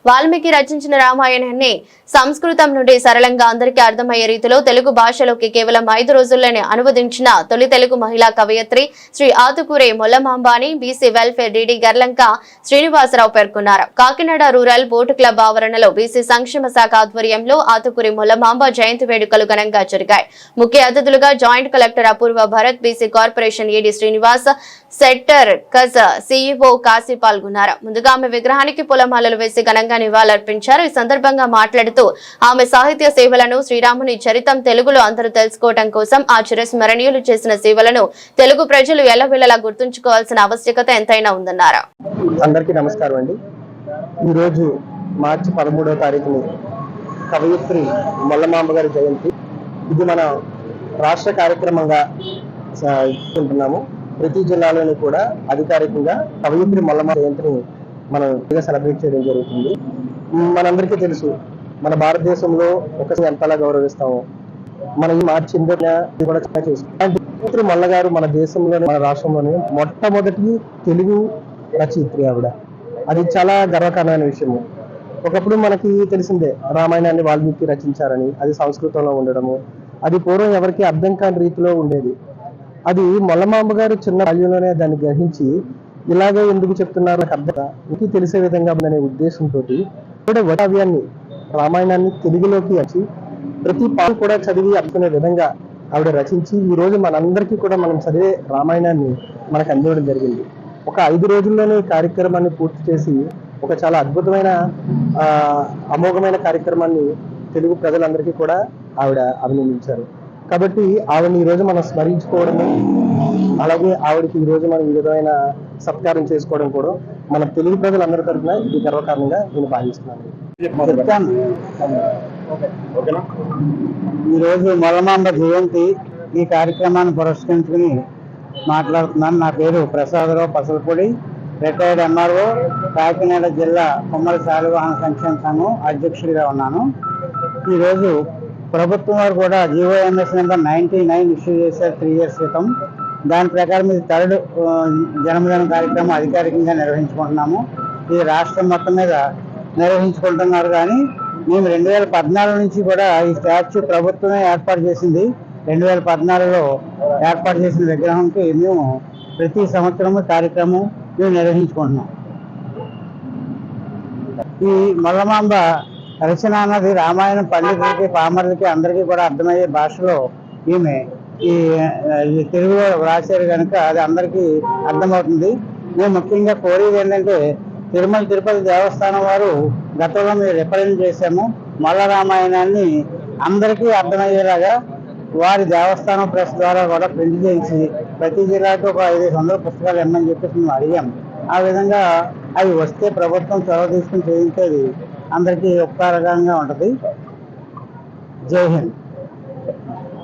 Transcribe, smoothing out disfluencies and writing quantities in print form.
వాల్మీకి రచించిన రామాయణాన్ని సంస్కృతం నుండి సరళంగా అందరికీ అర్థమయ్యే రీతిలో తెలుగు భాషలోకి కేవలం 5 రోజుల్లోనే అనువదించిన తొలి తెలుగు మహిళా కవయిత్రి శ్రీ ఆతుకూరి మొల్లమాంబాని BC welfare DD Garlanka Srinivasarao పేర్కొన్నారు. కాకినాడ రూరల్ బోటు క్లబ్ ఆవరణలో బీసీ సంక్షేమ శాఖ ఆధ్వర్యంలో ఆతుకూరి మొల్లమాంబ జయంతి వేడుకలు ఘనంగా జరిగాయి. ముఖ్య అతిథులుగా జాయింట్ కలెక్టర్ అపూర్వ భరత్, బీసీ కార్పొరేషన్ ఏడీ శ్రీనివాస్, సెక్టర్ కజ్ సీఈఓ కాశీ పాల్గొన్నారు. ముందుగా ఆమె విగ్రహానికి పూలమాలలు వేసి ఘనంగా నివాళులర్పించారు. ఈ సందర్భంగా మాట్లాడుతూ ఆమె సాహిత్య సేవలను, శ్రీరాముని చరితం తెలుగులో అందరూ తెలుసుకోవడం కోసం ఆ చిరస్మరణీయులు చేసిన సేవలను తెలుగు ప్రజలు ఎల్లవేళలా గుర్తుంచుకోవాల్సిన ఆవశ్యకత ఎంతైనా ఉందన్నారు. అందరికీ నమస్కారం అండి. ఈరోజు మార్చి 13వ తారీఖుని కవయిత్రి మొల్లమాంబ గారి జయంతి. ఇది మన రాష్ట్ర కార్యక్రమంగా ఉంటున్నాము. ప్రతి జిల్లాలోని కూడా అధికారికంగా కవయిత్రి మొల్లమాంబ జయంతిని మనం సెలబ్రేట్ చేయడం జరుగుతుంది. మనందరికీ తెలుసు, మన భారతదేశంలో ఒకసారి ఎంతలా గౌరవిస్తాము. మనం ఈ మార్చి 8న కూడా చేసుకుంటాం. మొల్ల గారు మన దేశంలోనే, మన రాష్ట్రంలోనే మొట్టమొదటి తెలుగు రచయిత్రి ఆవిడ. అది చాలా గర్వకారణమైన విషయము. ఒకప్పుడు మనకి తెలిసిందే, రామాయణాన్ని వాల్మీకి రచించారని, అది సంస్కృతంలో ఉండడము, అది పూర్వం ఎవరికి అర్థం కాని రీతిలో ఉండేది. అది మొల్లమాంబ గారు చిన్న బాల్యంలోనే దాన్ని గ్రహించి ఇలాగే ఎందుకు చెప్తున్నారు నాకు అర్థం ఇంక తెలిసే విధంగా ఉందనే ఉద్దేశంతో కావ్యాన్ని, రామాయణాన్ని తెలుగులోకి వచ్చి ప్రతి పాలు కూడా చదివి అనుకునే విధంగా ఆవిడ రచించి ఈ రోజు మనందరికీ కూడా మనం చదివే రామాయణాన్ని మనకు అందించడం జరిగింది. ఒక 5 రోజుల్లోనే ఈ కార్యక్రమాన్ని పూర్తి చేసి ఒక చాలా అద్భుతమైన అమోఘమైన కార్యక్రమాన్ని తెలుగు ప్రజలందరికీ కూడా ఆవిడ అభినందించారు. కాబట్టి ఆవిడని ఈ రోజు మనం స్మరించుకోవడము, అలాగే ఆవిడకి ఈ రోజు మనం ఈ విధమైన సత్కారం చేసుకోవడం కూడా మన తెలుగు ప్రజలందరి తరఫున ఇది గర్వకారణంగా నేను భావిస్తున్నాను. ఈరోజు మొల్లమాంబ జయంతి ఈ కార్యక్రమాన్ని పురస్కరించుకుని మాట్లాడుతున్నాను. నా పేరు ప్రసాదరావు పసలపూడి, రిటైర్డ్ ఎంఆర్ఓ, కాకినాడ జిల్లా కుమ్మరి శాలివాహన సంక్షేమ సంఘం అధ్యక్షుడిగా ఉన్నాను. ఈరోజు ప్రభుత్వం వారు కూడా జీవోఎంఎస్ నెంబర్ 99 ఇష్యూ చేశారు 3 years క్రితం. దాని ప్రకారం ఇది 3rd జన్మదిన కార్యక్రమం అధికారికంగా నిర్వహించుకుంటున్నాము. ఇది రాష్ట్రం మొత్తం మీద నిర్వహించుకుంటున్నారు. కానీ మేము 2014 నుంచి కూడా ఈ స్టాచ్యూ ప్రభుత్వమే ఏర్పాటు చేసింది. 2014లో ఏర్పాటు చేసిన విగ్రహంకి మేము ప్రతి సంవత్సరము కార్యక్రమం మేము నిర్వహించుకుంటున్నాం. ఈ మొల్లమాంబ రచన అన్నది రామాయణం పండితులకి, పామరులకి అందరికీ కూడా అర్థమయ్యే భాషలో ఈమె ఈ తెలుగులో రాశారు కనుక అది అందరికీ అర్థమవుతుంది. మేము ముఖ్యంగా కోరేది ఏంటంటే, తిరుమల తిరుపతి దేవస్థానం వారు గతంలో మేము రిప్రజెంట్ చేశాము. మొల్ల రామాయణాన్ని అందరికీ అర్థమయ్యేలాగా వారి దేవస్థానం ప్రెస్ ద్వారా కూడా ప్రింట్ చేయించి ప్రతి జిల్లాకు ఒక 500 పుస్తకాలు ఇమ్మని చెప్పేసి మేము అడిగాం. ఆ విధంగా అవి వస్తే ప్రభుత్వం చొరవ తీసుకుని చేయించేది అందరికీ ఉపకారంగా ఉంటుంది. జై హింద్.